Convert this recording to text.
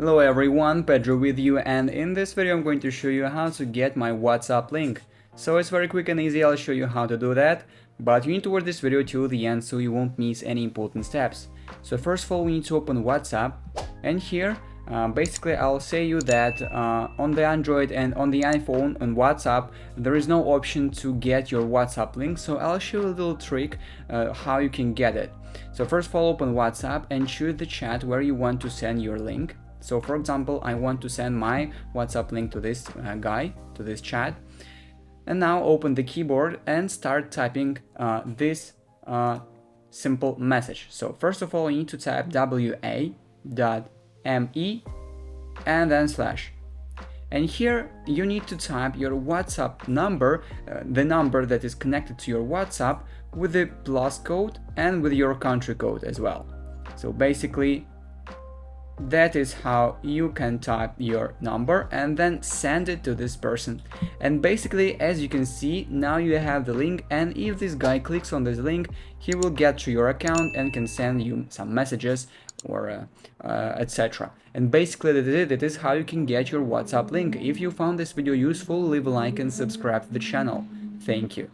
Hello everyone, Pedro with you, and in this video I'm going to show you how to get my WhatsApp link. So it's very quick and easy. I'll show you how to do that, but you need to watch this video till the end so you won't miss any important steps. So first of all, we need to open WhatsApp, and here basically I'll say you that on the Android and on the iPhone on WhatsApp there is no option to get your WhatsApp link, so I'll show you a little trick how you can get it. So first of all, open WhatsApp and choose the chat where you want to send your link. So for example, I want to send my WhatsApp link to this guy, to this chat. And now open the keyboard and start typing this simple message. So first of all, you need to type wa.me and then slash. And here you need to type your WhatsApp number, the number that is connected to your WhatsApp, with the plus code and with your country code as well. So basically, that is how you can type your number and then send it to this person. And basically, as you can see, now you have the link, and if this guy clicks on this link, he will get to your account and can send you some messages or etc. And basically that is how you can get your WhatsApp link. If you found this video useful, leave a like and subscribe to the channel. Thank you.